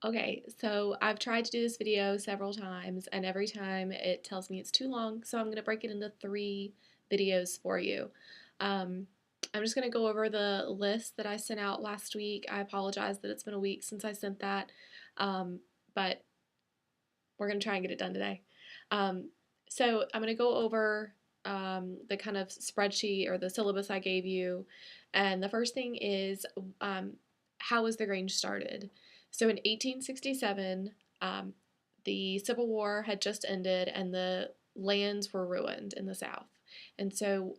Okay, so I've tried to do this video several times, and every time it tells me it's too long, so I'm going to break it into three videos for you. Um, I'm just going to go over the list that I sent out last week. I apologize that it's been a week since I sent that, um, but we're going to try and get it done today. Um, so I'm going to go over the kind of spreadsheet or the syllabus I gave you. And the first thing is, um, how was the Grange started? So in 1867, the Civil War had just ended and the lands were ruined in the South. And so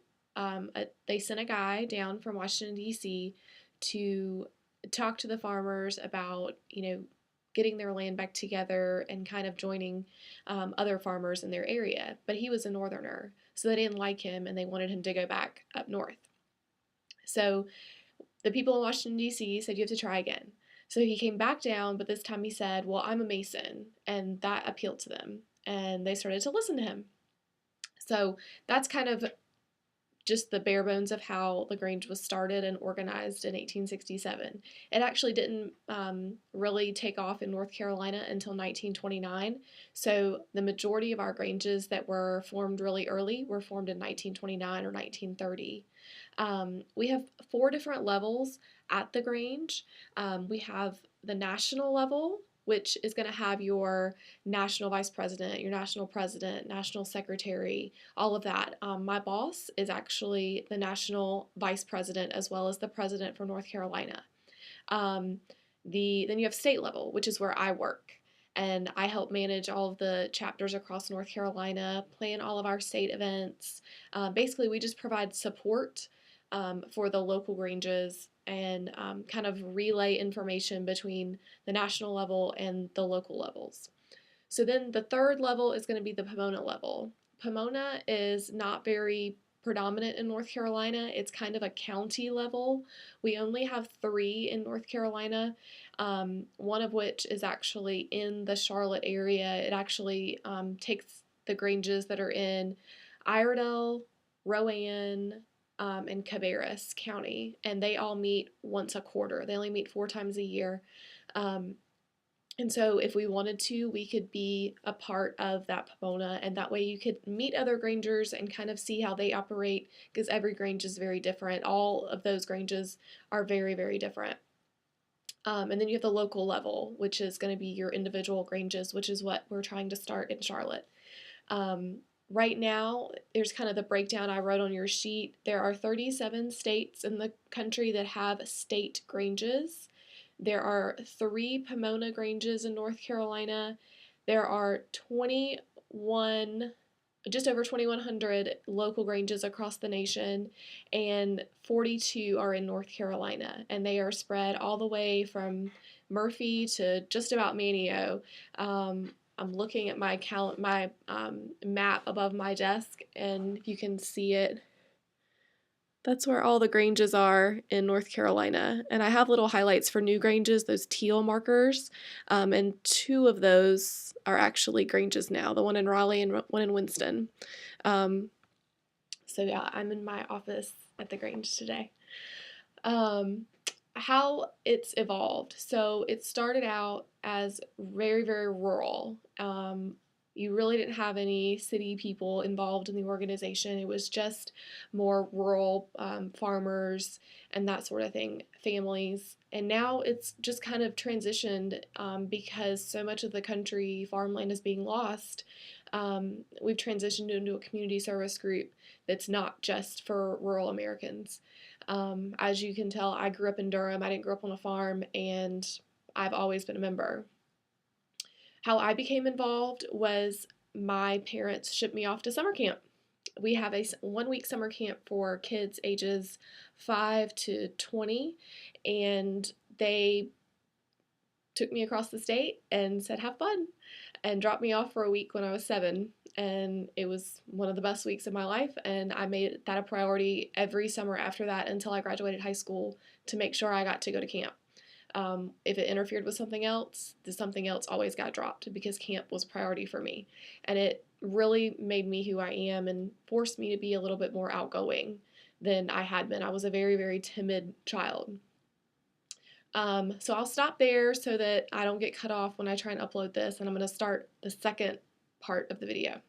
they sent a guy down from Washington, D.C. to talk to the farmers about, getting their land back together and kind of joining other farmers in their area. But he was a northerner, so they didn't like him and they wanted him to go back up north. So the people in Washington, D.C. said, "You have to try again." So he came back down, but this time he said, "Well, I'm a Mason." And that appealed to them. And they started to listen to him. So that's kind of just the bare bones of how LaGrange was started and organized in 1867. It actually didn't really take off in North Carolina until 1929. So the majority of our Granges that were formed really early were formed in 1929 or 1930. We have four different levels at the Grange. We have the national level, which is going to have your national vice president, your national president, national secretary, all of that. My boss is actually the national vice president as well as the president for North Carolina. Um, then you have state level, which is where I work. And I help manage all of the chapters across North Carolina, plan all of our state events. Basically, we just provide support for the local ranges and kind of relay information between the national level and the local levels. So then the third level is going to be the Pomona level. Pomona is not very predominant in North Carolina. It's kind of a county level. We only have three in North Carolina, one of which is actually in the Charlotte area. It actually takes the Granges that are in Iredell, Rowan, and Cabarrus County, and they all meet once a quarter. They only meet four times a year. Um, and so, if we wanted to, we could be a part of that Pomona, and that way you could meet other Grangers and kind of see how they operate because every Grange is very different. All of those Granges are very, very different. And then you have the local level, which is going to be your individual Granges, which is what we're trying to start in Charlotte. Um, right now, there's kind of the breakdown I wrote on your sheet. There are 37 states in the country that have state Granges. There are three Pomona Granges in North Carolina. There are 21, just over 2,100 local Granges across the nation, and 42 are in North Carolina, and they are spread all the way from Murphy to just about Manio. I'm looking at my map above my desk, and if you can see it, that's where all the Granges are in North Carolina. And I have little highlights for new Granges, those teal markers. And two of those are actually Granges now, the one in Raleigh and one in Winston. Um, so, yeah, I'm in my office at the Grange today. Um, how it's evolved. So, it started out as very, very rural. You really didn't have any city people involved in the organization. It was just more rural farmers and that sort of thing, families. And now it's just kind of transitioned because so much of the country farmland is being lost. We've transitioned into a community service group that's not just for rural Americans. As you can tell, I grew up in Durham. I didn't grow up on a farm, and I've always been a member. How I became involved was my parents shipped me off to summer camp. We have a 1 week summer camp for kids ages 5 to 20, and they took me across the state and said, "Have fun," and dropped me off for a week when I was 7. And it was one of the best weeks of my life. And I made that a priority every summer after that until I graduated high school to make sure I got to go to camp. If it interfered with something else, the something else always got dropped because camp was priority for me. And it really made me who I am and forced me to be a little bit more outgoing than I had been. I was a very, very timid child. So I'll stop there so that I don't get cut off when I try and upload this, and I'm going to start the second part of the video.